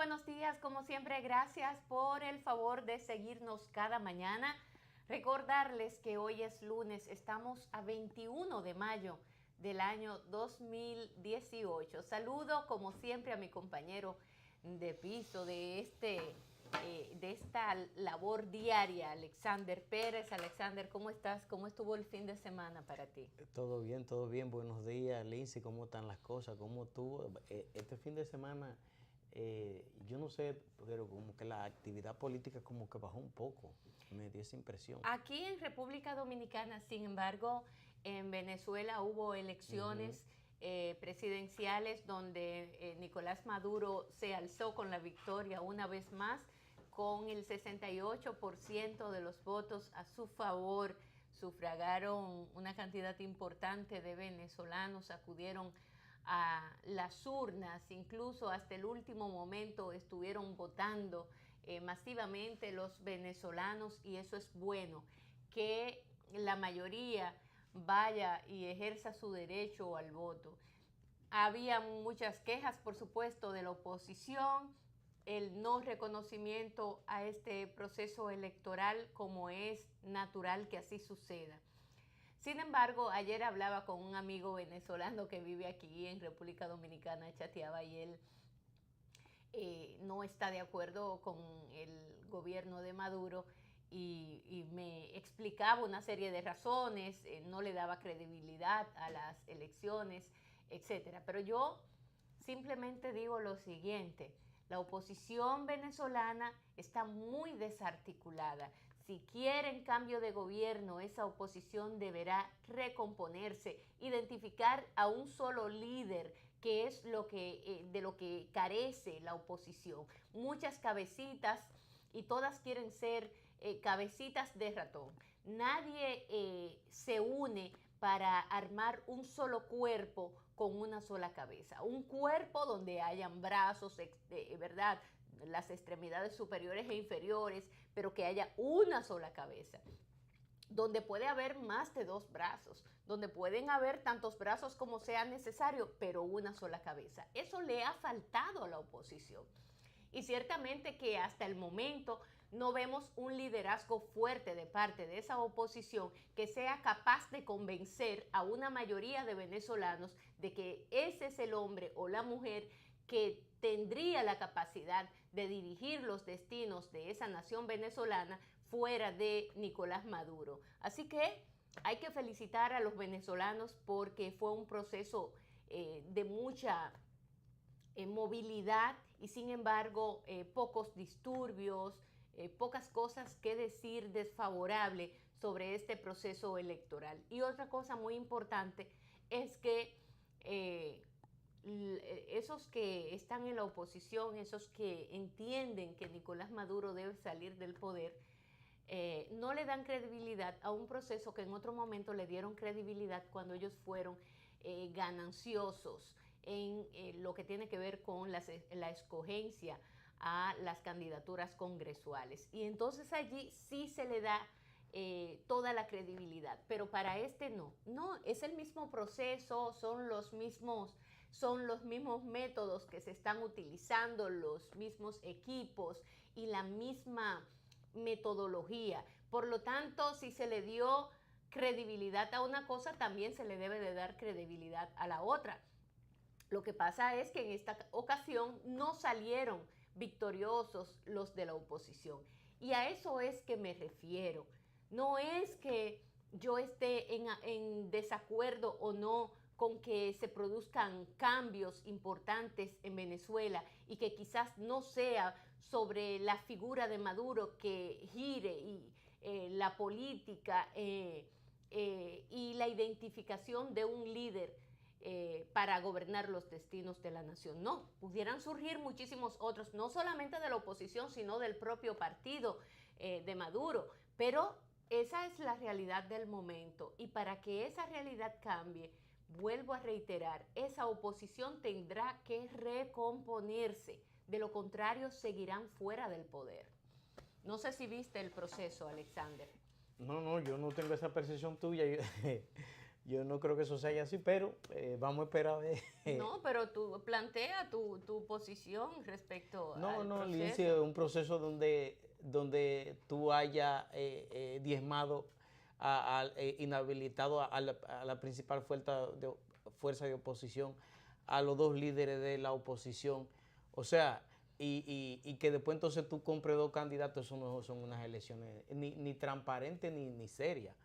buenos días, como siempre, gracias por el favor de seguirnos cada mañana. Recordarles que hoy es lunes, estamos a 21 de mayo del año 2018. Saludo como siempre a mi compañero de piso de esta labor diaria, Alexander Pérez. Alexander, ¿cómo estás? ¿Cómo estuvo el fin de semana para ti? Todo bien, todo bien. Buenos días, Lindsay. ¿Cómo están las cosas? ¿Cómo estuvo? Este fin de semana, yo no sé, pero como que la actividad política como que bajó un poco. Me dio esa impresión. Aquí en República Dominicana, sin embargo, en Venezuela hubo elecciones presidenciales donde Nicolás Maduro se alzó con la victoria una vez más, con el 68% de los votos a su favor. Sufragaron una cantidad importante de venezolanos, acudieron a las urnas, incluso hasta el último momento estuvieron votando masivamente los venezolanos, y eso es bueno, que la mayoría vaya y ejerza su derecho al voto. Había muchas quejas, por supuesto, de la oposición, el no reconocimiento a este proceso electoral, como es natural que así suceda. Sin embargo, ayer hablaba con un amigo venezolano que vive aquí en República Dominicana, chateaba, y él no está de acuerdo con el gobierno de Maduro, y me explicaba una serie de razones, no le daba credibilidad a las elecciones, etcétera. Pero yo simplemente digo lo siguiente: la oposición venezolana está muy desarticulada. Si quieren cambio de gobierno, esa oposición deberá recomponerse, identificar a un solo líder, que es de lo que carece la oposición. Muchas cabecitas, y todas quieren ser cabecitas de ratón. Nadie se une para armar un solo cuerpo con una sola cabeza. Un cuerpo donde hayan brazos, ¿verdad?, las extremidades superiores e inferiores, pero que haya una sola cabeza, donde puede haber más de dos brazos, donde pueden haber tantos brazos como sea necesario, pero una sola cabeza. Eso le ha faltado a la oposición. Y ciertamente que hasta el momento no vemos un liderazgo fuerte de parte de esa oposición que sea capaz de convencer a una mayoría de venezolanos de que ese es el hombre o la mujer que tendría la capacidad de dirigir los destinos de esa nación venezolana fuera de Nicolás Maduro. Así que hay que felicitar a los venezolanos porque fue un proceso de mucha movilidad, y sin embargo pocos disturbios, pocas cosas que decir desfavorable sobre este proceso electoral. Y otra cosa muy importante es que esos que están en la oposición, esos que entienden que Nicolás Maduro debe salir del poder, no le dan credibilidad a un proceso que en otro momento le dieron credibilidad cuando ellos fueron gananciosos en lo que tiene que ver con la escogencia a las candidaturas congresuales. Y entonces allí sí se le da toda la credibilidad, pero para este no. No, es el mismo proceso, son los mismos métodos que se están utilizando, los mismos equipos y la misma metodología. Por lo tanto, si se le dio credibilidad a una cosa, también se le debe de dar credibilidad a la otra. Lo que pasa es que en esta ocasión no salieron victoriosos los de la oposición. Y a eso es que me refiero. No es que yo esté en desacuerdo o no con que se produzcan cambios importantes en Venezuela, y que quizás no sea sobre la figura de Maduro que gire y la política y la identificación de un líder para gobernar los destinos de la nación. No, pudieran surgir muchísimos otros, no solamente de la oposición, sino del propio partido de Maduro, pero esa es la realidad del momento, y para que esa realidad cambie, vuelvo a reiterar, esa oposición tendrá que recomponerse, de lo contrario seguirán fuera del poder. No sé si viste el proceso, Alexander. No, yo no tengo esa percepción tuya. Yo no creo que eso sea así, pero vamos a esperar a ver. No, pero tú plantea tu posición respecto al Lindsay, proceso. es un proceso donde tú hayas diezmado, inhabilitado a la principal fuerza de oposición, a los dos líderes de la oposición. O sea, y que después entonces tú compres dos candidatos, eso no son unas elecciones ni transparentes ni serias.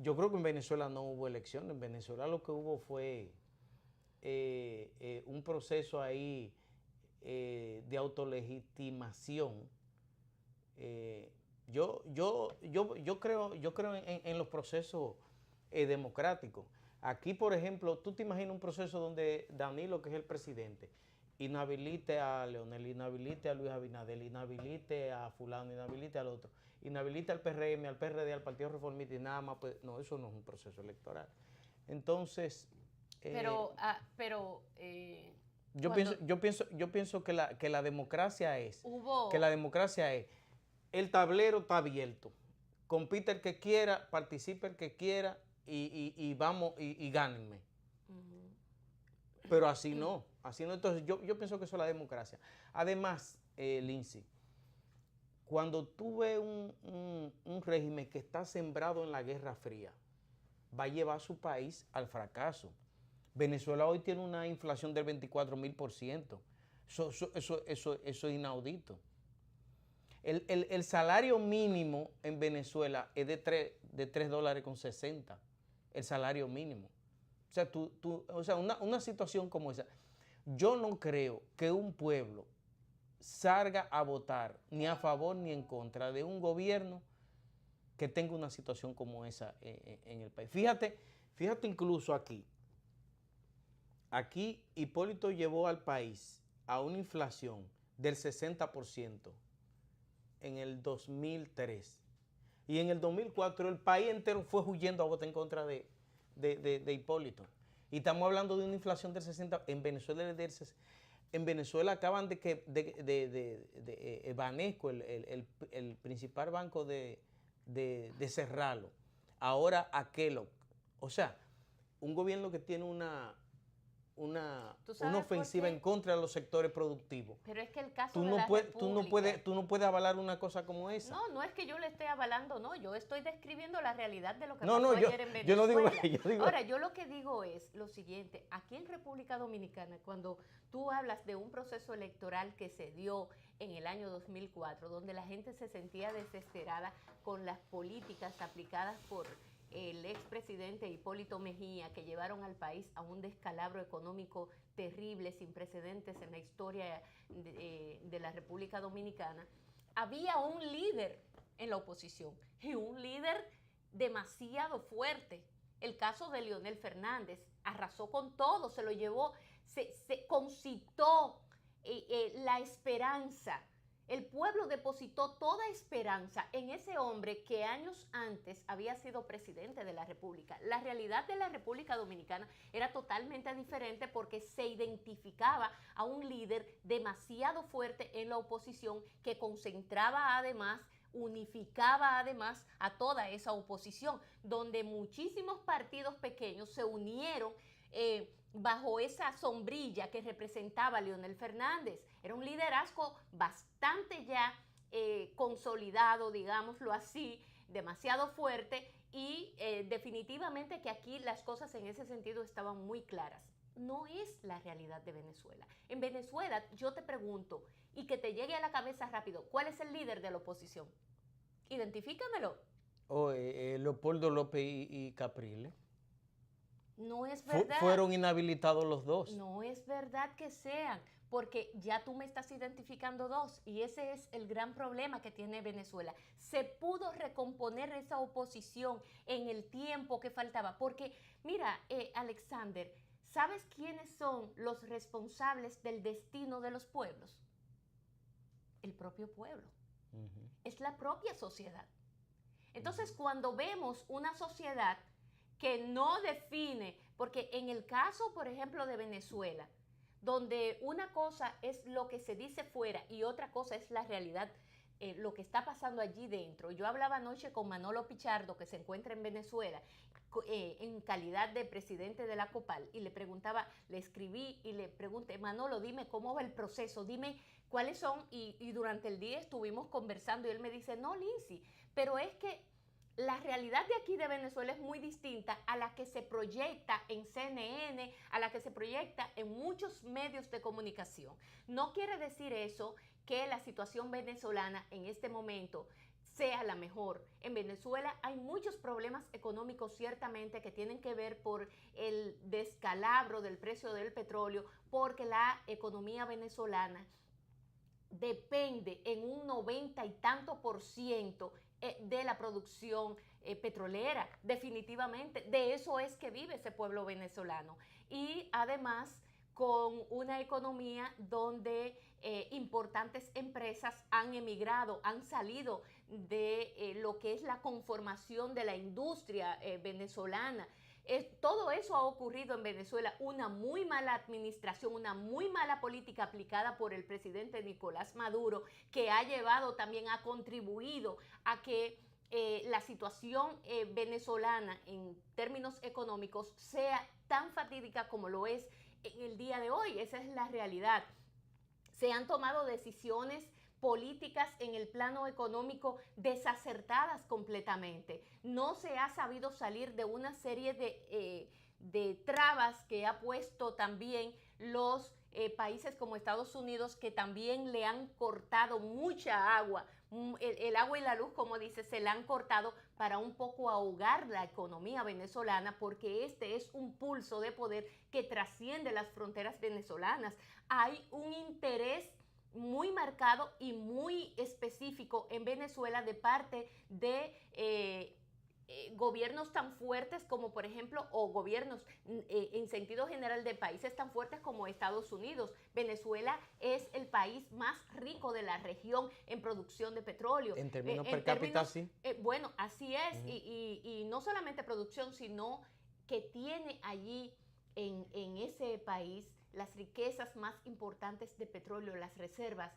Yo creo que en Venezuela no hubo elecciones. En Venezuela lo que hubo fue un proceso ahí de autolegitimación. Yo creo en los procesos democráticos. Aquí, por ejemplo, tú te imaginas un proceso donde Danilo, que es el presidente, inhabilite a Leonel, inhabilite a Luis Abinader, inhabilite a fulano, inhabilite al otro, inhabilite al PRM, al PRD, al Partido Reformista y nada más. Pues, no, eso no es un proceso electoral. Entonces, yo pienso que la democracia es el tablero está abierto. Compite el que quiera, participe el que quiera y vamos y gánenme. Pero así no. Entonces, yo pienso que eso es la democracia. Además, Lindsay, cuando tú ves un régimen que está sembrado en la Guerra Fría, va a llevar a su país al fracaso. Venezuela hoy tiene una inflación del 24,000%. Eso es inaudito. El salario mínimo en Venezuela es de $3.60. El salario mínimo. O sea, una situación como esa. Yo no creo que un pueblo salga a votar ni a favor ni en contra de un gobierno que tenga una situación como esa en el país. Fíjate incluso aquí. Aquí Hipólito llevó al país a una inflación del 60% en el 2003. Y en el 2004 el país entero fue huyendo a votar en contra de Hipólito. Y estamos hablando de una inflación del 60%. En Venezuela acaban de que Banesco, el principal banco de cerrarlo. Ahora a Kellogg. O sea, un gobierno que tiene una ofensiva en contra de los sectores productivos. Pero es que el caso de la República... Tú no puedes avalar una cosa como esa. No es que yo le esté avalando, no. Yo estoy describiendo la realidad de lo que pasó ayer en Venezuela. Yo no digo... Ahora, yo lo que digo es lo siguiente. Aquí en República Dominicana, cuando tú hablas de un proceso electoral que se dio en el año 2004, donde la gente se sentía desesperada con las políticas aplicadas por el expresidente Hipólito Mejía, que llevaron al país a un descalabro económico terrible, sin precedentes en la historia de la República Dominicana, había un líder en la oposición, y un líder demasiado fuerte. El caso de Leonel Fernández arrasó con todo, se lo llevó, se concitó la esperanza. El pueblo depositó toda esperanza en ese hombre que años antes había sido presidente de la República. La realidad de la República Dominicana era totalmente diferente porque se identificaba a un líder demasiado fuerte en la oposición que concentraba además, unificaba además a toda esa oposición, donde muchísimos partidos pequeños se unieron bajo esa sombrilla que representaba a Leonel Fernández. Era un liderazgo bastante ya consolidado, digámoslo así, demasiado fuerte y definitivamente que aquí las cosas en ese sentido estaban muy claras. No es la realidad de Venezuela. En Venezuela, yo te pregunto, y que te llegue a la cabeza rápido, ¿cuál es el líder de la oposición? Identifícamelo. Leopoldo López y Capriles. No es verdad. Fueron inhabilitados los dos. No es verdad que sean, porque ya tú me estás identificando dos y ese es el gran problema que tiene Venezuela. Se pudo recomponer esa oposición en el tiempo que faltaba, porque mira, Alexander, ¿sabes quiénes son los responsables del destino de los pueblos? El propio pueblo. Es la propia sociedad. Entonces, cuando vemos una sociedad que no define, porque en el caso, por ejemplo, de Venezuela, donde una cosa es lo que se dice fuera y otra cosa es la realidad lo que está pasando allí dentro. Yo hablaba anoche con Manolo Pichardo, que se encuentra en Venezuela, en calidad de presidente de la COPAL, y le preguntaba, le escribí y le pregunté, Manolo, dime cómo va el proceso, dime cuáles son, y durante el día estuvimos conversando, y él me dice, no, Lindsay, pero es que la realidad de aquí de Venezuela es muy distinta a la que se proyecta en CNN, a la que se proyecta en muchos medios de comunicación. No quiere decir eso que la situación venezolana en este momento sea la mejor. En Venezuela hay muchos problemas económicos ciertamente que tienen que ver por el descalabro del precio del petróleo, porque la economía venezolana depende en un 90 y tanto por ciento de la producción petrolera, definitivamente. De eso es que vive ese pueblo venezolano. Y además con una economía donde importantes empresas han emigrado, han salido de lo que es la conformación de la industria venezolana. Todo eso ha ocurrido en Venezuela, una muy mala administración, una muy mala política aplicada por el presidente Nicolás Maduro, que ha llevado también, ha contribuido a que la situación venezolana en términos económicos sea tan fatídica como lo es en el día de hoy. Esa es la realidad. Se han tomado decisiones políticas en el plano económico desacertadas completamente. No se ha sabido salir de una serie de trabas que ha puesto también los países como Estados Unidos, que también le han cortado mucha agua, el agua y la luz, como dice, se la han cortado para un poco ahogar la economía venezolana, porque este es un pulso de poder que trasciende las fronteras venezolanas. Hay un interés muy marcado y muy específico en Venezuela de parte de gobiernos tan fuertes como, por ejemplo, o gobiernos en sentido general de países tan fuertes como Estados Unidos. Venezuela es el país más rico de la región en producción de petróleo. En términos per cápita, sí. Bueno, así es, y no solamente producción, sino que tiene allí en ese país las riquezas más importantes de petróleo, las reservas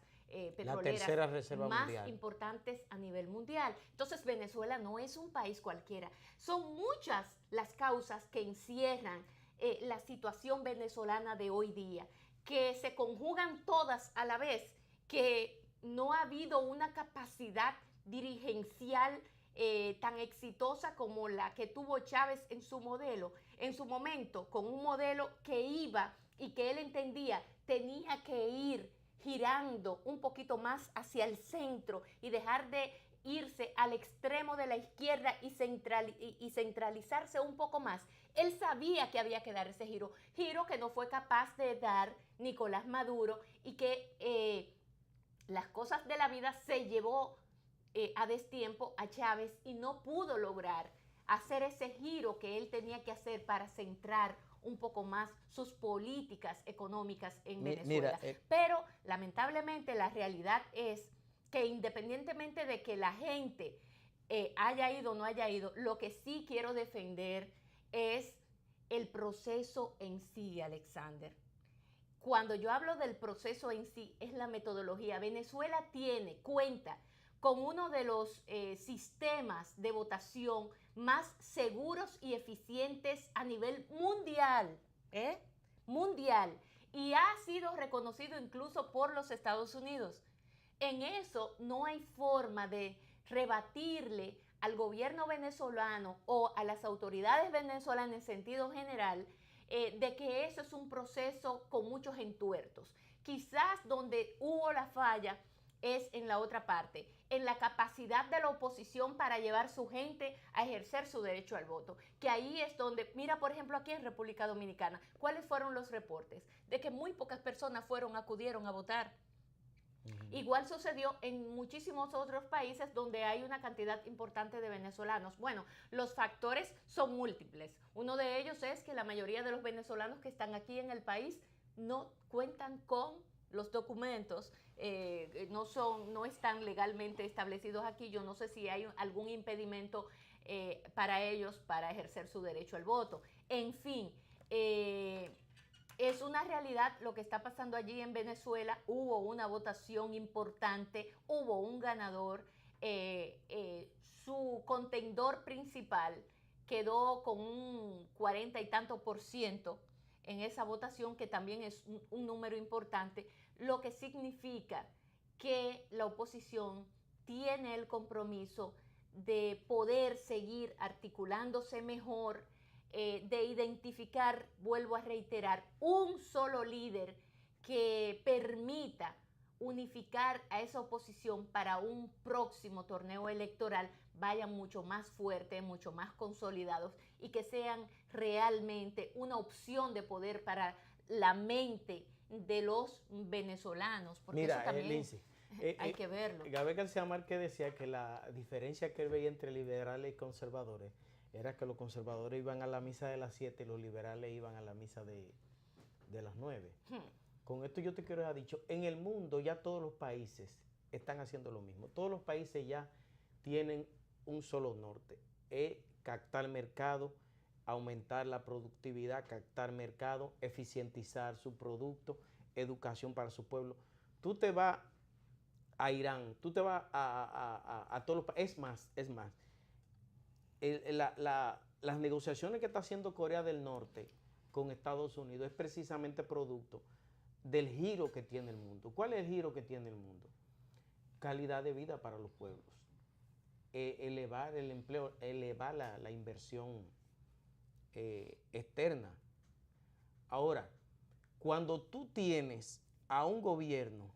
petroleras más mundial, importantes a nivel mundial. Entonces Venezuela no es un país cualquiera. Son muchas las causas que encierran la situación venezolana de hoy día, que se conjugan todas a la vez, que no ha habido una capacidad dirigencial tan exitosa como la que tuvo Chávez en su modelo, en su momento, con un modelo que iba y que él entendía tenía que ir girando un poquito más hacia el centro y dejar de irse al extremo de la izquierda y centralizarse un poco más. Él sabía que había que dar ese giro que no fue capaz de dar Nicolás Maduro, y que las cosas de la vida se llevó a destiempo a Chávez y no pudo lograr hacer ese giro que él tenía que hacer para centrar un poco más sus políticas económicas en Venezuela. Pero lamentablemente la realidad es que independientemente de que la gente haya ido o no haya ido, lo que sí quiero defender es el proceso en sí, Alexander. Cuando yo hablo del proceso en sí, es la metodología. Venezuela cuenta con uno de los sistemas de votación más seguros y eficientes a nivel mundial, mundial, y ha sido reconocido incluso por los Estados Unidos. En eso no hay forma de rebatirle al gobierno venezolano o a las autoridades venezolanas en sentido general de que eso es un proceso con muchos entuertos. Quizás donde hubo la falla es en la otra parte, en la capacidad de la oposición para llevar su gente a ejercer su derecho al voto, que ahí es donde, mira, por ejemplo, aquí en República Dominicana, ¿cuáles fueron los reportes? De que muy pocas personas acudieron a votar. Igual sucedió en muchísimos otros países donde hay una cantidad importante de venezolanos. Bueno, los factores son múltiples. Uno de ellos es que la mayoría de los venezolanos que están aquí en el país no cuentan con los documentos, no están legalmente establecidos aquí. Yo no sé si hay algún impedimento para ellos para ejercer su derecho al voto. En fin, es una realidad lo que está pasando allí en Venezuela. Hubo una votación importante, hubo un ganador. Su contendor principal quedó con un 40 y tanto por ciento en esa votación, que también es un número importante, lo que significa que la oposición tiene el compromiso de poder seguir articulándose mejor, de identificar, vuelvo a reiterar, un solo líder que permita unificar a esa oposición para un próximo torneo electoral, vayan mucho más fuertes, mucho más consolidados y que sean realmente una opción de poder para la mente de los venezolanos. Porque mira, eso también Lindsay, hay que verlo. Gabriel García Márquez decía que la diferencia que él veía entre liberales y conservadores era que los conservadores iban a la misa de las 7 y los liberales iban a la misa de las 9. Con esto yo te quiero dejar dicho, en el mundo ya todos los países están haciendo lo mismo. Todos los países ya tienen un solo norte, es captar mercado, aumentar la productividad, captar mercado, eficientizar su producto, educación para su pueblo. Tú te vas a Irán, tú te vas a todos los países, es más, las negociaciones que está haciendo Corea del Norte con Estados Unidos es precisamente producto del giro que tiene el mundo. ¿Cuál es el giro que tiene el mundo? Calidad de vida para los pueblos, elevar el empleo, elevar la inversión externa. Ahora, cuando tú tienes a un gobierno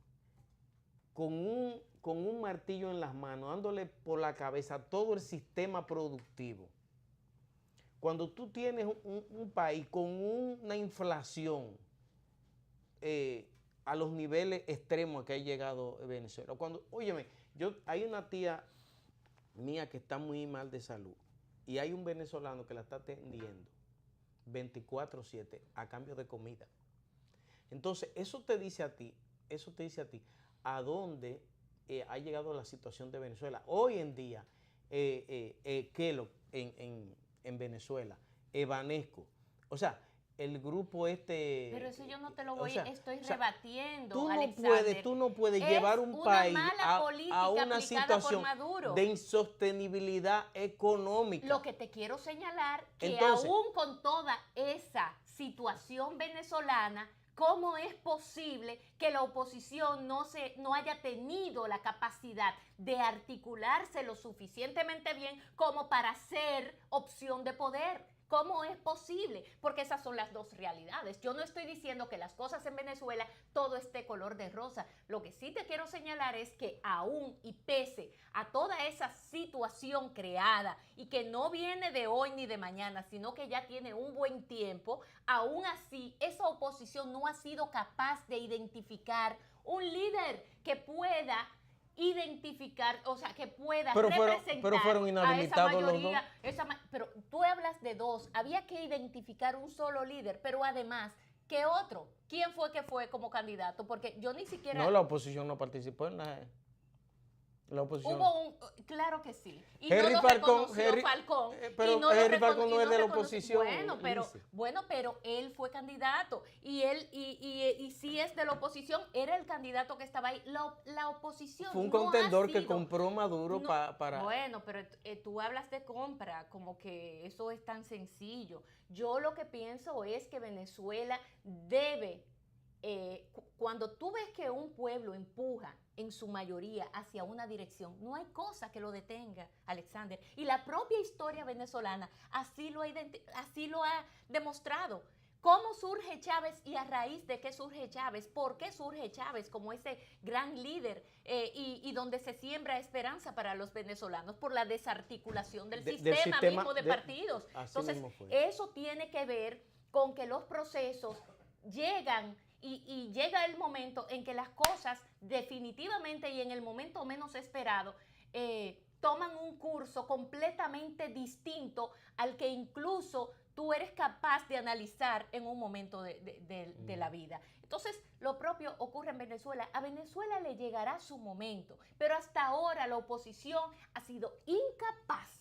con un martillo en las manos, dándole por la cabeza todo el sistema productivo, cuando tú tienes un país con una inflación a los niveles extremos que ha llegado Venezuela. Óyeme, hay una tía mía que está muy mal de salud y hay un venezolano que la está atendiendo 24/7 a cambio de comida. Entonces, eso te dice a ti a dónde ha llegado la situación de Venezuela. Hoy en día, Kellogg en Venezuela, Evanesco, o sea, el grupo Pero eso yo no te lo estoy rebatiendo, tú no puedes llevar un país a una situación de insostenibilidad económica. Lo que te quiero señalar que aún con toda esa situación venezolana, ¿cómo es posible que la oposición no haya tenido la capacidad de articularse lo suficientemente bien como para ser opción de poder? ¿Cómo es posible? Porque esas son las dos realidades. Yo no estoy diciendo que las cosas en Venezuela todo esté color de rosa. Lo que sí te quiero señalar es que aún y pese a toda esa situación creada y que no viene de hoy ni de mañana, sino que ya tiene un buen tiempo, aún así esa oposición no ha sido capaz de identificar un líder que pueda identificar, o sea, que pueda representar pero fueron inhabilitados a esa mayoría, los dos. Pero tú hablas de dos, había que identificar un solo líder, pero además, ¿qué otro? ¿Quién fue que fue como candidato? Porque yo ni siquiera... No, la oposición no participó en la oposición. Claro que sí. Y Henry no lo reconoció Falcón. Pero no Henry Falcón no es de la oposición. Bueno, pero él fue candidato. Y sí es de la oposición. Era el candidato que estaba ahí. La oposición fue un contendor que compró Maduro para... Bueno, pero tú hablas de compra, como que eso es tan sencillo. Yo lo que pienso es que Venezuela debe... cuando tú ves que un pueblo empuja en su mayoría hacia una dirección, no hay cosa que lo detenga, Alexander. Y la propia historia venezolana así lo ha demostrado. ¿Cómo surge Chávez y a raíz de qué surge Chávez? ¿Por qué surge Chávez como ese gran líder y donde se siembra esperanza para los venezolanos? Por la desarticulación del sistema mismo de partidos. Entonces, eso tiene que ver con que los procesos llegan y llega el momento en que las cosas definitivamente y en el momento menos esperado toman un curso completamente distinto al que incluso tú eres capaz de analizar en un momento de la vida. Entonces, lo propio ocurre en Venezuela. A Venezuela le llegará su momento, pero hasta ahora la oposición ha sido incapaz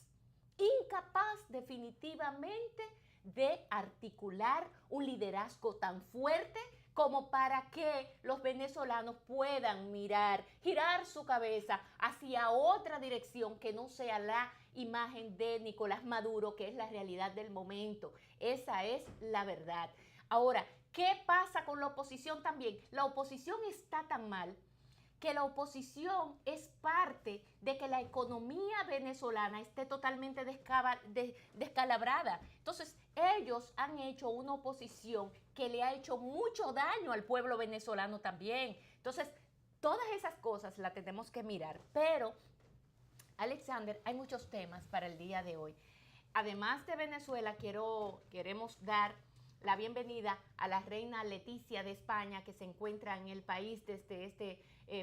definitivamente de articular un liderazgo tan fuerte como para que los venezolanos puedan mirar, girar su cabeza hacia otra dirección que no sea la imagen de Nicolás Maduro, que es la realidad del momento. Esa es la verdad. Ahora, ¿qué pasa con la oposición también? La oposición está tan mal que la oposición es parte de que la economía venezolana esté totalmente descalabrada. Entonces, ellos han hecho una oposición que le ha hecho mucho daño al pueblo venezolano también. Entonces, todas esas cosas las tenemos que mirar. Pero, Alexander, hay muchos temas para el día de hoy. Además de Venezuela, queremos dar la bienvenida a la reina Leticia de España, que se encuentra en el país desde este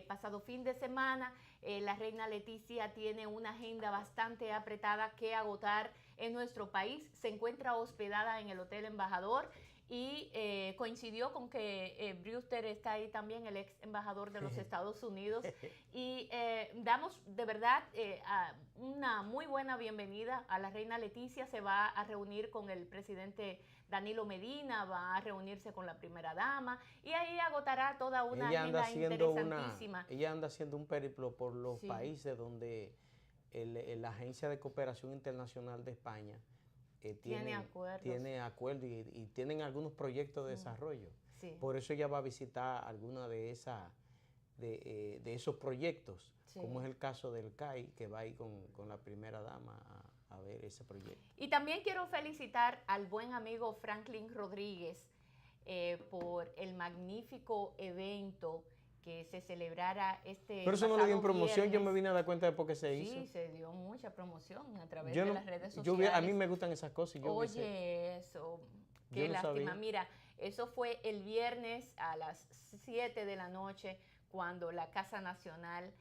pasado fin de semana. La reina Leticia tiene una agenda bastante apretada que agotar en nuestro país. Se encuentra hospedada en el Hotel Embajador y coincidió con que Brewster está ahí también, el ex embajador de los Estados Unidos. Y damos de verdad una muy buena bienvenida a la reina Leticia. Se va a reunir con el presidente Danilo Medina, va a reunirse con la primera dama y ahí agotará toda una agenda interesantísima. Ella anda haciendo un periplo por los países donde la Agencia de Cooperación Internacional de España tiene acuerdos y tienen algunos proyectos de desarrollo. Sí. Por eso ella va a visitar algunos de esos proyectos, como es el caso del CAI, que va a ir con la primera dama a ver ese proyecto. Y también quiero felicitar al buen amigo Franklin Rodríguez por el magnífico evento que se celebrara este Pero eso no le dio promoción, viernes. Yo me vine a dar cuenta de por qué se hizo. Sí, se dio mucha promoción a través de las redes sociales. A mí me gustan esas cosas. Eso, qué lástima. Mira, eso fue el viernes a las 7 de la noche cuando la Casa Nacional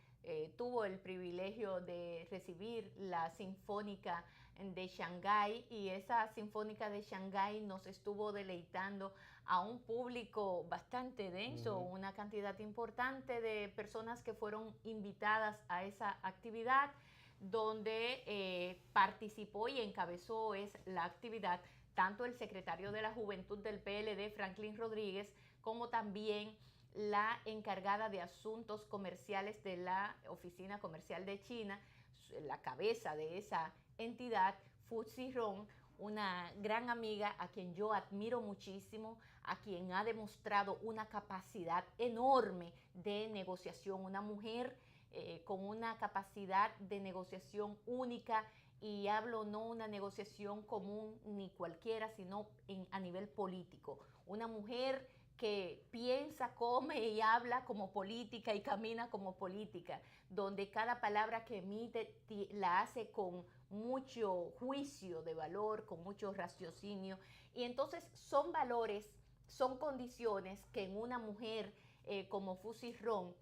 tuvo el privilegio de recibir la Sinfónica de Shanghái, y esa Sinfónica de Shanghái nos estuvo deleitando a un público bastante denso, una cantidad importante de personas que fueron invitadas a esa actividad, donde participó y encabezó la actividad tanto el secretario de la Juventud del PLD, Franklin Rodríguez, como también la encargada de asuntos comerciales de la Oficina Comercial de China, la cabeza de esa entidad, Fu Zirong, una gran amiga a quien yo admiro muchísimo, a quien ha demostrado una capacidad enorme de negociación, una mujer con una capacidad de negociación única, y hablo no una negociación común ni cualquiera, sino a nivel político. Una mujer que piensa, come y habla como política y camina como política, donde cada palabra que emite la hace con mucho juicio de valor, con mucho raciocinio. Y entonces son valores, son condiciones que en una mujer como Fu Zirong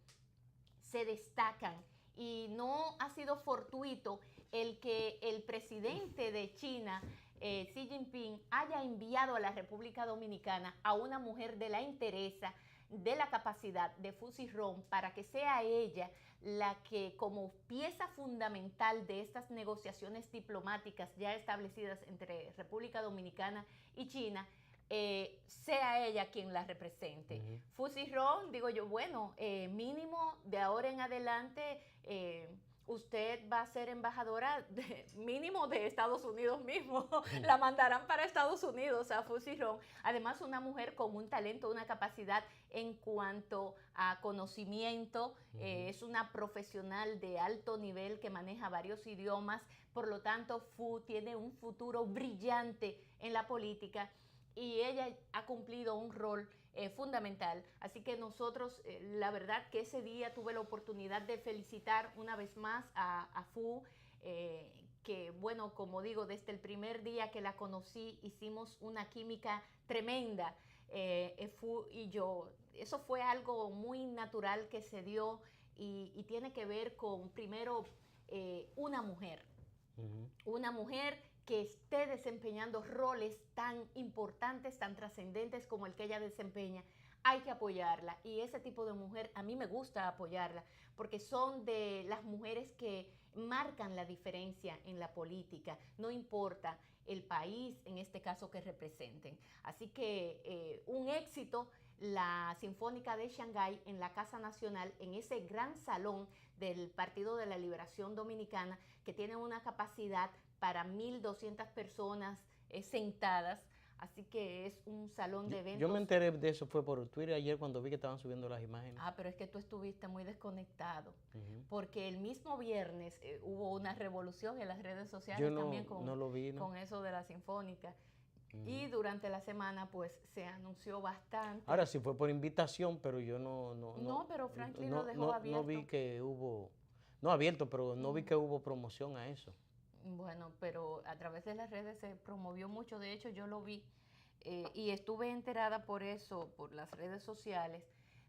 se destacan, y no ha sido fortuito el que el presidente de China, Xi Jinping, haya enviado a la República Dominicana a una mujer de la entereza, de la capacidad de Fu Zirong, para que sea ella la que, como pieza fundamental de estas negociaciones diplomáticas ya establecidas entre República Dominicana y China, sea ella quien la represente. Fu Zirong, digo yo, bueno, mínimo de ahora en adelante usted va a ser embajadora mínimo de Estados Unidos mismo. La mandarán para Estados Unidos a Fu Zirong. Además, una mujer con un talento, una capacidad en cuanto a conocimiento. Es una profesional de alto nivel que maneja varios idiomas. Por lo tanto, Fu tiene un futuro brillante en la política, y ella ha cumplido un rol fundamental. Así que nosotros, la verdad que ese día tuve la oportunidad de felicitar una vez más a Fu, que bueno, como digo, desde el primer día que la conocí hicimos una química tremenda, Fu y yo. Eso fue algo muy natural que se dio, y tiene que ver con, primero, una mujer. Una mujer que esté desempeñando roles tan importantes, tan trascendentes como el que ella desempeña. Hay que apoyarla, y ese tipo de mujer a mí me gusta apoyarla, porque son de las mujeres que marcan la diferencia en la política. No importa el país, en este caso, que representen. Así que un éxito la Sinfónica de Shanghái en la Casa Nacional, en ese gran salón del Partido de la Liberación Dominicana, que tiene una capacidad para 1.200 personas sentadas. Así que es un salón de eventos. Yo me enteré de eso, fue por Twitter ayer cuando vi que estaban subiendo las imágenes. Ah, pero es que tú estuviste muy desconectado, porque el mismo viernes hubo una revolución en las redes sociales también con eso de la Sinfónica. Y durante la semana pues se anunció bastante. Ahora sí fue por invitación, pero yo No, pero Franklin lo dejó abierto. No vi que hubo, no abierto, pero no vi que hubo promoción a eso. Bueno, pero a través de las redes se promovió mucho, de hecho yo lo vi y estuve enterada por eso, por las redes sociales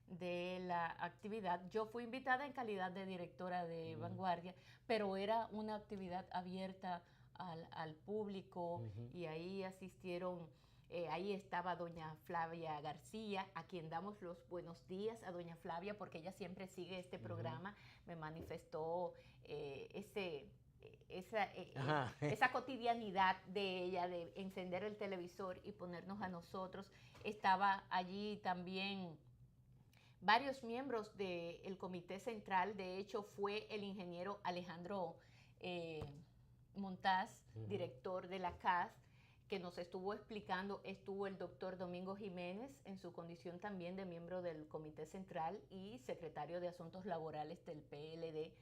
de la actividad. Yo fui invitada en calidad de directora de Vanguardia, pero era una actividad abierta al público y ahí asistieron, ahí estaba doña Flavia García, a quien damos los buenos días a doña Flavia porque ella siempre sigue este programa, me manifestó esa cotidianidad de ella de encender el televisor y ponernos a nosotros. Estaba allí también varios miembros del Comité Central, de hecho fue el ingeniero Alejandro Montaz, director de la CAS, que nos estuvo explicando, estuvo el doctor Domingo Jiménez en su condición también de miembro del Comité Central y secretario de Asuntos Laborales del PLD.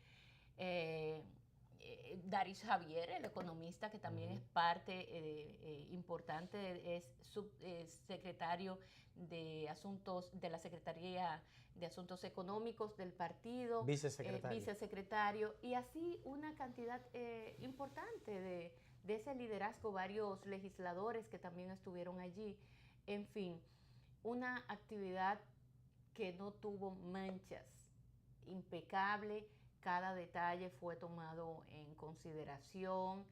Daris Javier, el economista, que también es parte importante, es subsecretario de Asuntos de la Secretaría de Asuntos Económicos del partido, vicesecretario, y así una cantidad importante de ese liderazgo, varios legisladores que también estuvieron allí. En fin, una actividad que no tuvo manchas, impecable. Cada detalle fue tomado en consideración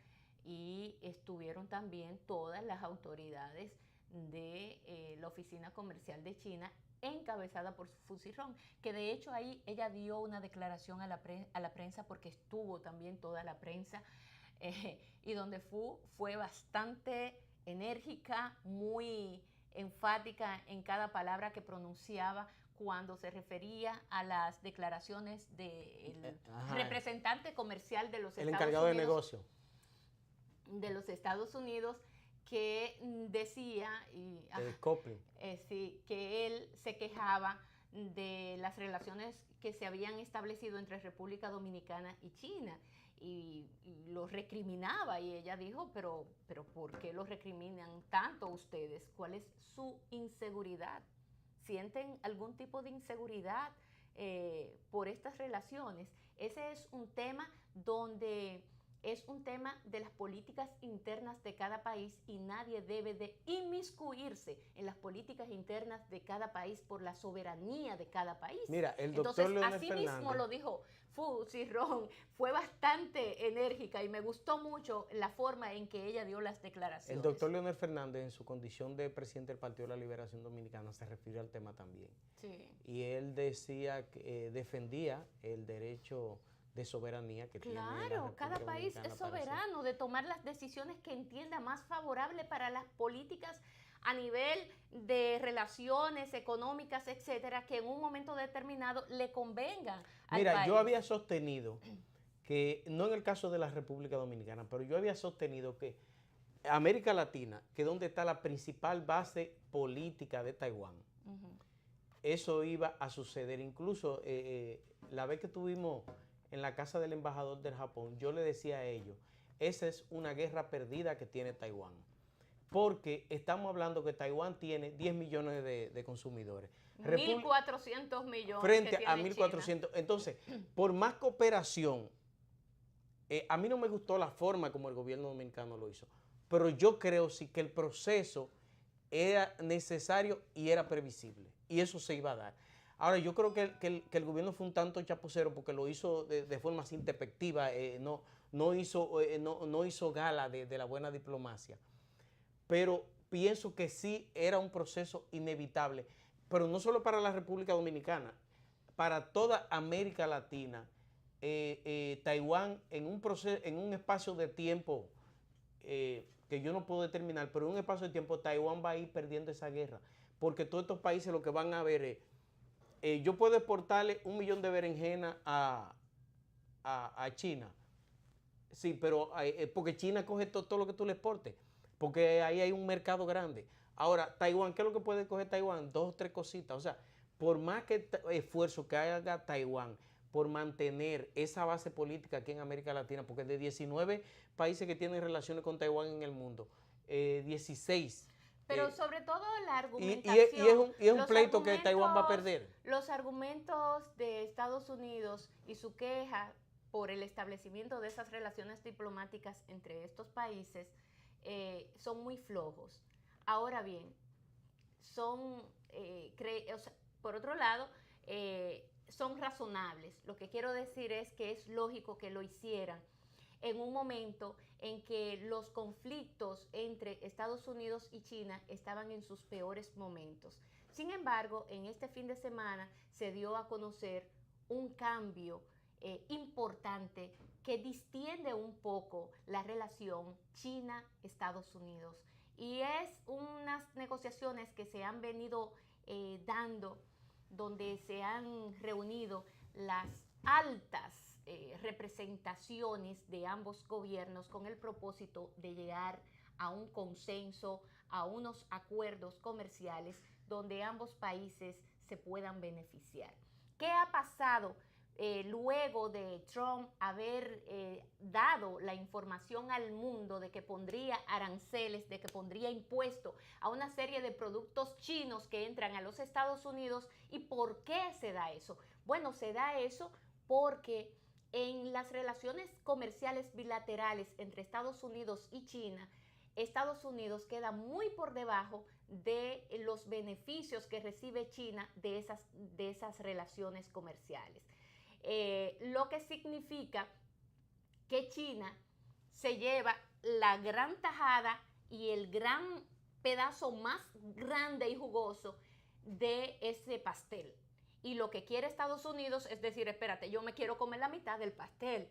y estuvieron también todas las autoridades de la Oficina Comercial de China, encabezada por Fu Xirong, que de hecho ahí ella dio una declaración a la prensa porque estuvo también toda la prensa y donde Fu fue bastante enérgica, muy enfática en cada palabra que pronunciaba cuando se refería a las declaraciones del representante comercial de los Estados Unidos. El encargado de negocio. De los Estados Unidos, que decía que él se quejaba de las relaciones que se habían establecido entre República Dominicana y China y lo recriminaba, y ella dijo, pero ¿por qué lo recriminan tanto ustedes? ¿Cuál es su inseguridad? ¿Sienten algún tipo de inseguridad por estas relaciones? Ese es un tema donde es un tema de las políticas internas de cada país y nadie debe de inmiscuirse en las políticas internas de cada país por la soberanía de cada país. Mira, el doctor Leonel así Fernández mismo lo dijo Fu Xirong, fue bastante enérgica y me gustó mucho la forma en que ella dio las declaraciones. El doctor Leonel Fernández, en su condición de presidente del Partido de la Liberación Dominicana, se refirió al tema también. Sí. Y él decía que defendía el derecho de soberanía que tiene la República Dominicana. Claro, cada país es soberano de tomar las decisiones que entienda más favorable para las políticas a nivel de relaciones económicas, etcétera, que en un momento determinado le convenga al país. Yo había sostenido que, no en el caso de la República Dominicana, pero yo había sostenido que América Latina, que es donde está la principal base política de Taiwán, eso iba a suceder. Incluso la vez que tuvimos en la casa del embajador del Japón, yo le decía a ellos, esa es una guerra perdida que tiene Taiwán, porque estamos hablando que Taiwán tiene 10 millones de consumidores. 1.400 millones. Frente a 1.400. Entonces, por más cooperación, a mí no me gustó la forma como el gobierno dominicano lo hizo, pero yo creo sí que el proceso era necesario y era previsible, y eso se iba a dar. Ahora, yo creo que el gobierno fue un tanto chapucero porque lo hizo de forma así intempestiva, no hizo gala de la buena diplomacia. Pero pienso que sí era un proceso inevitable, pero no solo para la República Dominicana, para toda América Latina. Taiwán en un espacio de tiempo que yo no puedo determinar, pero en un espacio de tiempo Taiwán va a ir perdiendo esa guerra, porque todos estos países lo que van a ver es, yo puedo exportarle 1 millón de berenjenas a China, sí, pero porque China coge todo lo que tú le exportes, porque ahí hay un mercado grande. Ahora, Taiwán, ¿qué es lo que puede coger Taiwán? 2 o 3 cositas. O sea, por más que esfuerzo que haga Taiwán por mantener esa base política aquí en América Latina, porque de 19 países que tienen relaciones con Taiwán en el mundo, 16. Pero sobre todo la argumentación. Y es un pleito que Taiwán va a perder. Los argumentos de Estados Unidos y su queja por el establecimiento de esas relaciones diplomáticas entre estos países son muy flojos. Ahora bien, por otro lado, son razonables. Lo que quiero decir es que es lógico que lo hicieran en un momento en que los conflictos entre Estados Unidos y China estaban en sus peores momentos. Sin embargo, en este fin de semana se dio a conocer un cambio importante que distiende un poco la relación China-Estados Unidos. Y es unas negociaciones que se han venido dando, donde se han reunido las altas representaciones de ambos gobiernos con el propósito de llegar a un consenso, a unos acuerdos comerciales donde ambos países se puedan beneficiar. ¿Qué ha pasado luego de Trump haber dado la información al mundo de que pondría aranceles, de que pondría impuesto a una serie de productos chinos que entran a los Estados Unidos? ¿Y por qué se da eso? Bueno, se da eso porque en las relaciones comerciales bilaterales entre Estados Unidos y China, Estados Unidos queda muy por debajo de los beneficios que recibe China de esas relaciones comerciales. Lo que significa que China se lleva la gran tajada y el gran pedazo más grande y jugoso de ese pastel. Y lo que quiere Estados Unidos es decir, espérate, yo me quiero comer la mitad del pastel.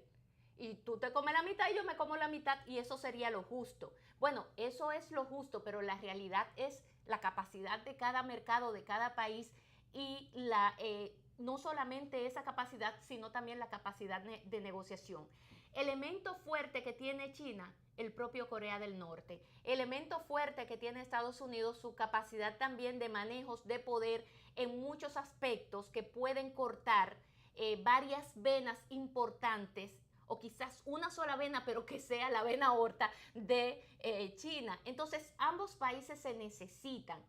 Y tú te comes la mitad y yo me como la mitad, y eso sería lo justo. Bueno, eso es lo justo, pero la realidad es la capacidad de cada mercado, de cada país, y no solamente esa capacidad, sino también la capacidad de negociación. Elemento fuerte que tiene China, el propio Corea del Norte. Elemento fuerte que tiene Estados Unidos, su capacidad también de manejos de poder en muchos aspectos que pueden cortar varias venas importantes, o quizás una sola vena, pero que sea la vena aorta de China. Entonces, ambos países se necesitan.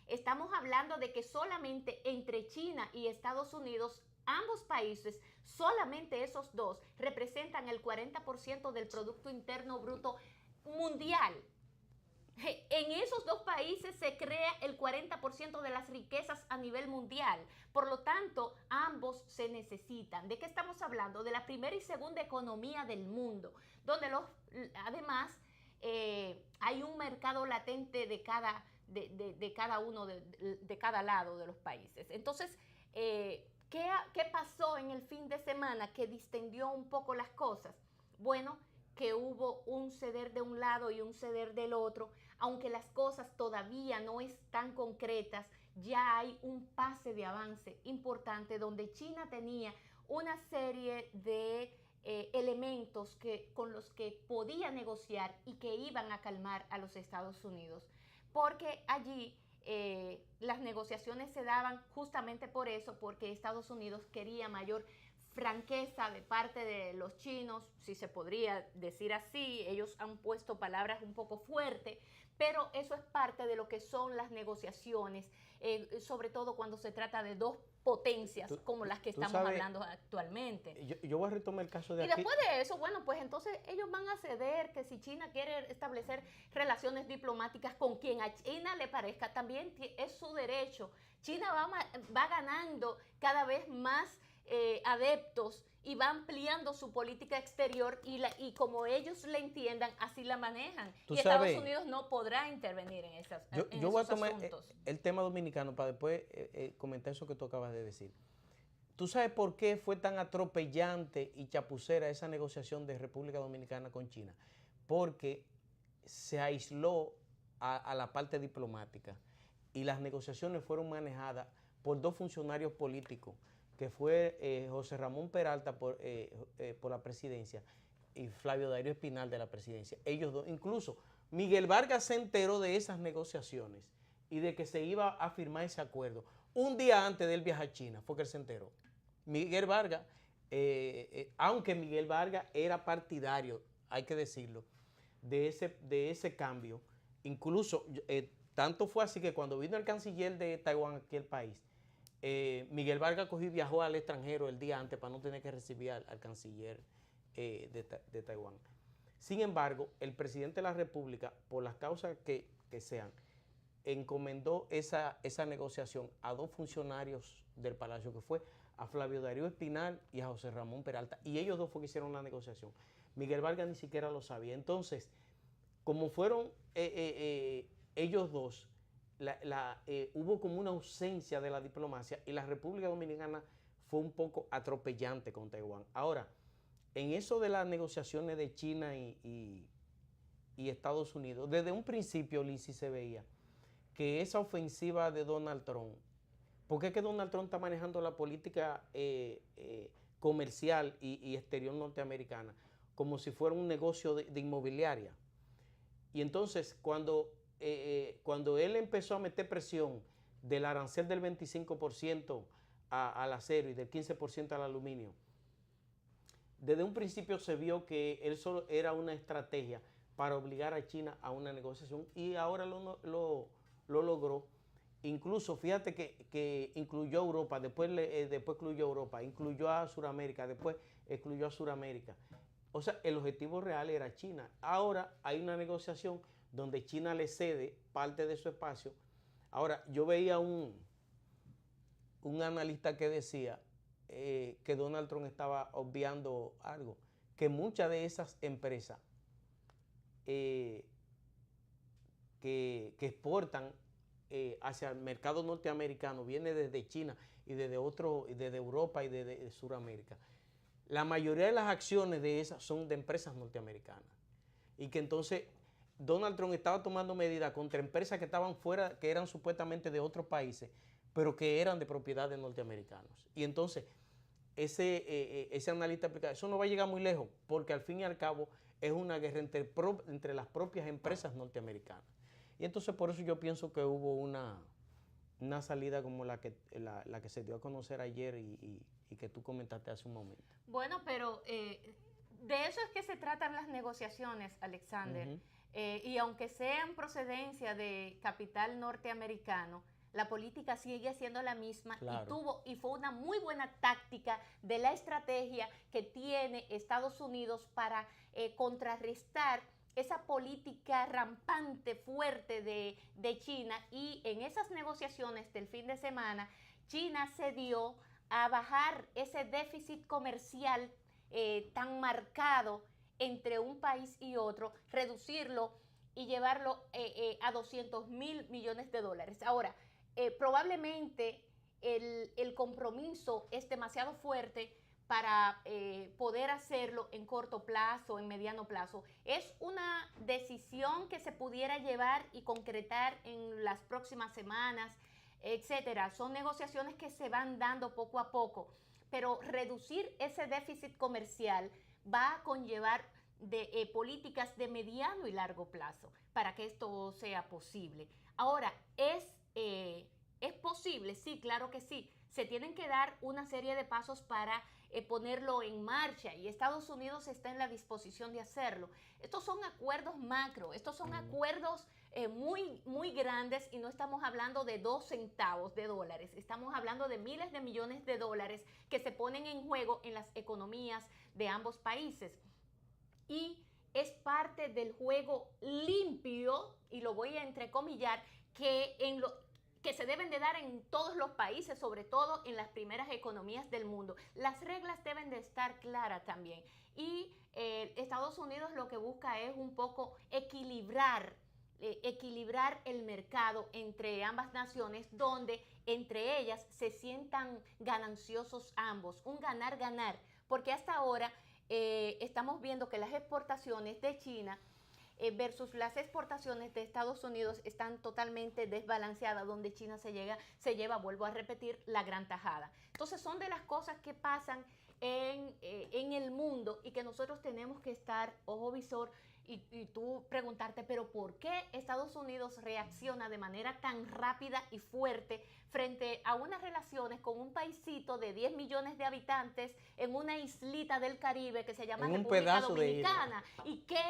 Estamos hablando de que solamente entre China y Estados Unidos, ambos países, solamente esos dos, representan el 40% del Producto Interno Bruto mundial. En esos dos países se crea el 40% de las riquezas a nivel mundial. Por lo tanto, ambos se necesitan. ¿De qué estamos hablando? De la primera y segunda economía del mundo, donde además hay un mercado latente de cada uno, de cada lado de los países. Entonces, ¿qué pasó en el fin de semana que distendió un poco las cosas? Bueno, que hubo un ceder de un lado y un ceder del otro, aunque las cosas todavía no están concretas, ya hay un pase de avance importante donde China tenía una serie de elementos con los que podía negociar y que iban a calmar a los Estados Unidos, porque allí las negociaciones se daban justamente por eso, porque Estados Unidos quería mayor franqueza de parte de los chinos, si se podría decir así. Ellos han puesto palabras un poco fuertes, pero eso es parte de lo que son las negociaciones, sobre todo cuando se trata de dos potencias como las que estamos hablando actualmente. Yo voy a retomar el caso de aquí. Y después de eso, bueno, pues entonces ellos van a ceder que si China quiere establecer relaciones diplomáticas con quien a China le parezca, también es su derecho. China va ganando cada vez más adeptos y va ampliando su política exterior y como ellos le entiendan, así la manejan. Y Estados Unidos no podrá intervenir en esos asuntos. Yo voy a tomar el tema dominicano para después comentar eso que tú acabas de decir. ¿Tú sabes por qué fue tan atropellante y chapucera esa negociación de República Dominicana con China? Porque se aisló a la parte diplomática y las negociaciones fueron manejadas por dos funcionarios políticos, que fue José Ramón Peralta por la presidencia y Flavio Darío Espinal de la presidencia. Ellos dos, incluso Miguel Vargas se enteró de esas negociaciones y de que se iba a firmar ese acuerdo. Un día antes del viaje a China fue que él se enteró. Miguel Vargas, aunque Miguel Vargas era partidario, hay que decirlo, de ese cambio, incluso tanto fue así que cuando vino el canciller de Taiwán aquí al país, Miguel Vargas cogió y viajó al extranjero el día antes para no tener que recibir al canciller de Taiwán. Sin embargo, el presidente de la República, por las causas que sean, encomendó esa negociación a dos funcionarios del Palacio, que fue a Flavio Darío Espinal y a José Ramón Peralta, y ellos dos fue que hicieron la negociación. Miguel Vargas ni siquiera lo sabía. Entonces, como fueron ellos dos, hubo como una ausencia de la diplomacia y la República Dominicana fue un poco atropellante con Taiwán. Ahora, en eso de las negociaciones de China y Estados Unidos, desde un principio, Lizzy, se veía que esa ofensiva de Donald Trump, porque es que Donald Trump está manejando la política comercial y exterior norteamericana como si fuera un negocio de inmobiliaria. Y entonces, cuando él empezó a meter presión del arancel del 25% al acero y del 15% al aluminio, desde un principio se vio que él solo era una estrategia para obligar a China a una negociación y ahora lo logró. Incluso, fíjate que incluyó a Europa, después incluyó a Europa, incluyó a Sudamérica, después excluyó a Sudamérica. O sea, el objetivo real era China. Ahora hay una negociación donde China le cede parte de su espacio. Ahora, yo veía un analista que decía que Donald Trump estaba obviando algo, que muchas de esas empresas que exportan hacia el mercado norteamericano viene desde China y desde Europa y desde Sudamérica. La mayoría de las acciones de esas son de empresas norteamericanas. Y que entonces Donald Trump estaba tomando medidas contra empresas que estaban fuera, que eran supuestamente de otros países, pero que eran de propiedad de norteamericanos. Y entonces ese analista explica, eso no va a llegar muy lejos, porque al fin y al cabo es una guerra entre las propias empresas norteamericanas. Y entonces por eso yo pienso que hubo una salida como la que se dio a conocer ayer y que tú comentaste hace un momento. Bueno, pero de eso es que se tratan las negociaciones, Alexander. Y aunque sean procedencia de capital norteamericano, la política sigue siendo la misma. Claro. y fue una muy buena táctica de la estrategia que tiene Estados Unidos para contrarrestar esa política rampante, fuerte de China. Y en esas negociaciones del fin de semana, China cedió a bajar ese déficit comercial tan marcado entre un país y otro, reducirlo y llevarlo a 200.000 millones de dólares. Ahora, probablemente el compromiso es demasiado fuerte para poder hacerlo en corto plazo, en mediano plazo. Es una decisión que se pudiera llevar y concretar en las próximas semanas, etcétera. Son negociaciones que se van dando poco a poco, pero reducir ese déficit comercial va a conllevar políticas de mediano y largo plazo para que esto sea posible. Ahora, ¿es posible? Sí, claro que sí. Se tienen que dar una serie de pasos para ponerlo en marcha y Estados Unidos está en la disposición de hacerlo. Estos son acuerdos macro, estos son acuerdos muy, muy grandes y no estamos hablando de 2 centavos de dólares, estamos hablando de miles de millones de dólares que se ponen en juego en las economías de ambos países. Y es parte del juego limpio, y lo voy a entrecomillar, que se deben de dar en todos los países, sobre todo en las primeras economías del mundo. Las reglas deben de estar claras también. Y Estados Unidos lo que busca es un poco equilibrar el mercado entre ambas naciones, donde entre ellas se sientan gananciosos ambos, un ganar-ganar, porque hasta ahora estamos viendo que las exportaciones de China versus las exportaciones de Estados Unidos están totalmente desbalanceadas, donde China se lleva, vuelvo a repetir, la gran tajada. Entonces son de las cosas que pasan en el mundo y que nosotros tenemos que estar ojo visor y tú preguntarte, pero ¿por qué Estados Unidos reacciona de manera tan rápida y fuerte frente a unas relaciones con un paisito de 10 millones de habitantes en una islita del Caribe que se llama República Dominicana? ¿Y qué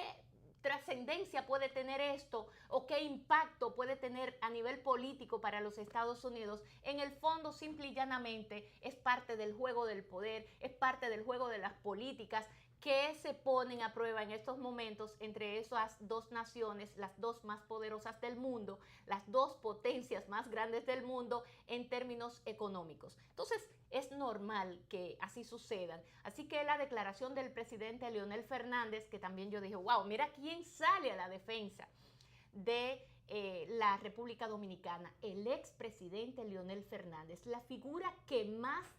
trascendencia puede tener esto o qué impacto puede tener a nivel político para los Estados Unidos? En el fondo, simple y llanamente, es parte del juego del poder, es parte del juego de las políticas que se ponen a prueba en estos momentos entre esas dos naciones, las dos más poderosas del mundo, las dos potencias más grandes del mundo en términos económicos. Entonces, es normal que así sucedan. Así que la declaración del presidente Leonel Fernández, que también yo dije, wow, mira quién sale a la defensa de la República Dominicana, el expresidente Leonel Fernández, la figura que más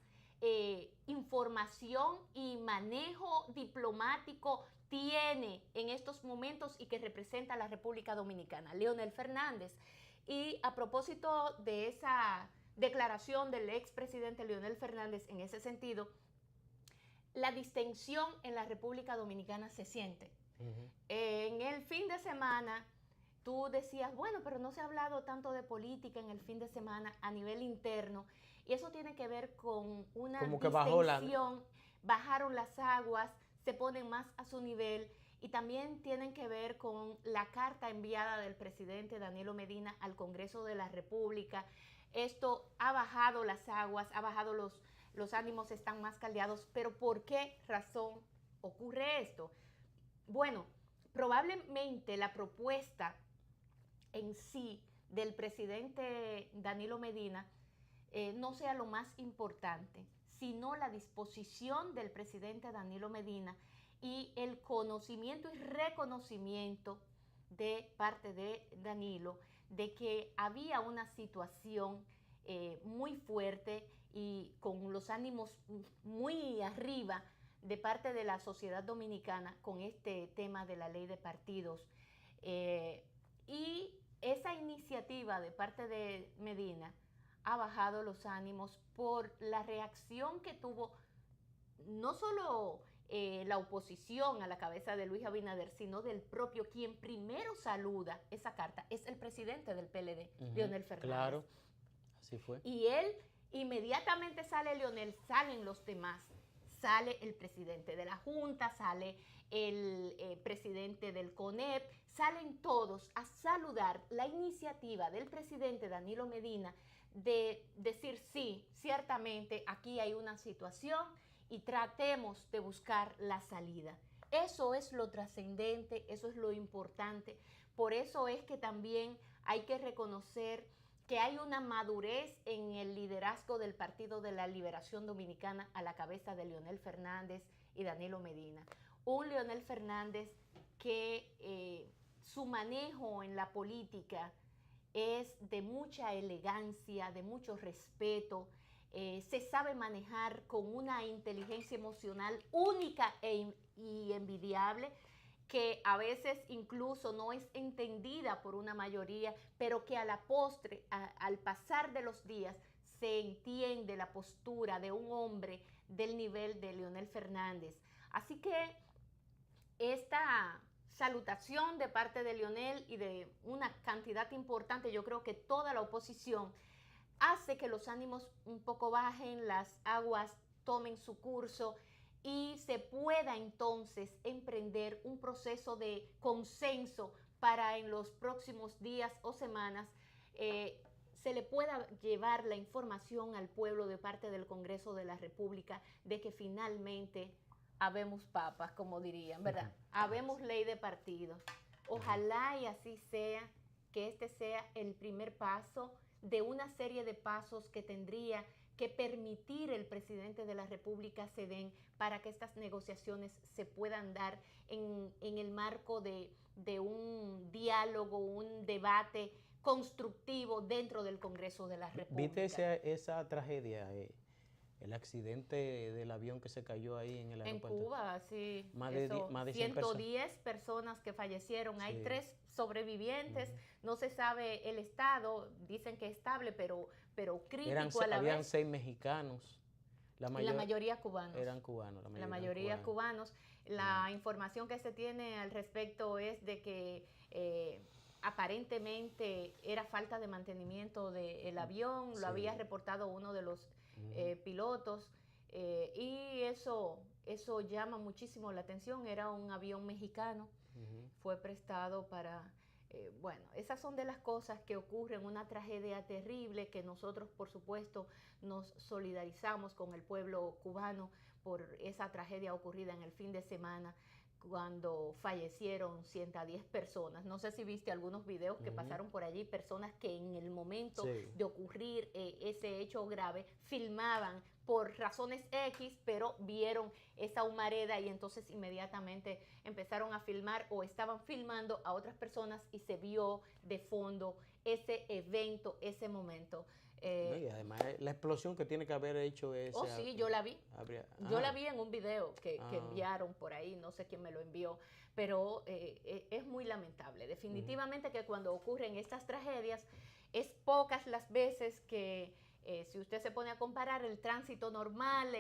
información y manejo diplomático tiene en estos momentos y que representa a la República Dominicana, Leonel Fernández. Y a propósito de esa declaración del expresidente Leonel Fernández en ese sentido, la distensión en la República Dominicana se siente. En el fin de semana tú decías, bueno, pero no se ha hablado tanto de política en el fin de semana a nivel interno, y eso tiene que ver con una distensión, bajaron las aguas, se ponen más a su nivel, y también tienen que ver con la carta enviada del presidente Danilo Medina al Congreso de la República. Esto ha bajado las aguas, ha bajado los ánimos, están más caldeados, pero ¿por qué razón ocurre esto? Bueno, probablemente la propuesta en sí del presidente Danilo Medina no sea lo más importante, sino la disposición del presidente Danilo Medina y el conocimiento y reconocimiento de parte de Danilo de que había una situación muy fuerte y con los ánimos muy arriba de parte de la sociedad dominicana con este tema de la ley de partidos. Y esa iniciativa de parte de Medina ha bajado los ánimos por la reacción que tuvo no solo la oposición a la cabeza de Luis Abinader, sino del propio quien primero saluda esa carta, es el presidente del PLD, Leonel Fernández. Claro, así fue. Y él, inmediatamente sale Leonel, salen los demás, sale el presidente de la Junta, sale el presidente del CONEP, salen todos a saludar la iniciativa del presidente Danilo Medina de decir, sí, ciertamente aquí hay una situación y tratemos de buscar la salida. Eso es lo trascendente, eso es lo importante. Por eso es que también hay que reconocer que hay una madurez en el liderazgo del Partido de la Liberación Dominicana a la cabeza de Leonel Fernández y Danilo Medina. Un Leonel Fernández que su manejo en la política es de mucha elegancia, de mucho respeto, se sabe manejar con una inteligencia emocional única y envidiable, que a veces incluso no es entendida por una mayoría, pero que a la postre, al pasar de los días, se entiende la postura de un hombre del nivel de Leonel Fernández. Así que esta salutación de parte de Leonel y de una cantidad importante, yo creo que toda la oposición, hace que los ánimos un poco bajen, las aguas tomen su curso y se pueda entonces emprender un proceso de consenso para en los próximos días o semanas se le pueda llevar la información al pueblo de parte del Congreso de la República de que finalmente habemos papas, como dirían, ¿verdad? Habemos ley de partidos. Ojalá y así sea, que este sea el primer paso de una serie de pasos que tendría que permitir el presidente de la República se den para que estas negociaciones se puedan dar en el marco de un diálogo, un debate constructivo dentro del Congreso de la República. ¿Viste esa tragedia el accidente del avión que se cayó ahí en el En aeropuerto. Cuba, sí. Más de 100 110 personas que fallecieron. Sí. Hay 3 sobrevivientes. No se sabe el estado. Dicen que es estable, pero crítico a la Habían vez. 6 mexicanos. La mayoría cubanos. Eran cubanos. La mayoría cubanos. La información que se tiene al respecto es de que aparentemente era falta de mantenimiento del avión. Lo había reportado uno de los pilotos. Y eso llama muchísimo la atención. Era un avión mexicano. Fue prestado para... bueno, esas son de las cosas que ocurren, una tragedia terrible que nosotros, por supuesto, nos solidarizamos con el pueblo cubano por esa tragedia ocurrida en el fin de semana cuando fallecieron 110 personas. No sé si viste algunos videos que pasaron por allí, personas que en el momento de ocurrir ese hecho grave filmaban por razones X, pero vieron esa humareda y entonces inmediatamente empezaron a filmar o estaban filmando a otras personas y se vio de fondo ese evento, ese momento. Y además la explosión que tiene que haber hecho ese... Oh, sí, yo la vi. Yo la vi en un video que enviaron por ahí, no sé quién me lo envió, pero es muy lamentable. Definitivamente que cuando ocurren estas tragedias, es pocas las veces que... si usted se pone a comparar el tránsito normal,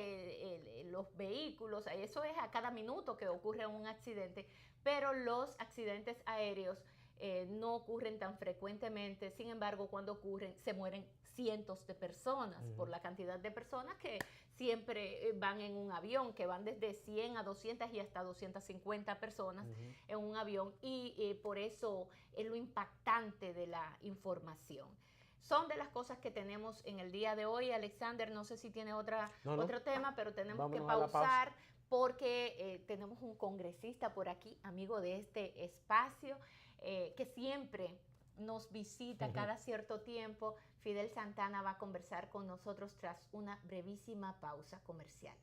los vehículos, eso es a cada minuto que ocurre un accidente, pero los accidentes aéreos no ocurren tan frecuentemente. Sin embargo, cuando ocurren, se mueren cientos de personas por la cantidad de personas que siempre van en un avión, que van desde 100 a 200 y hasta 250 personas en un avión, y por eso es lo impactante de la información. Son de las cosas que tenemos en el día de hoy. Alexander, no sé si tiene otro tema, pero tenemos que pausar porque tenemos un congresista por aquí, amigo de este espacio, que siempre nos visita cada cierto tiempo. Fidel Santana va a conversar con nosotros tras una brevísima pausa comercial.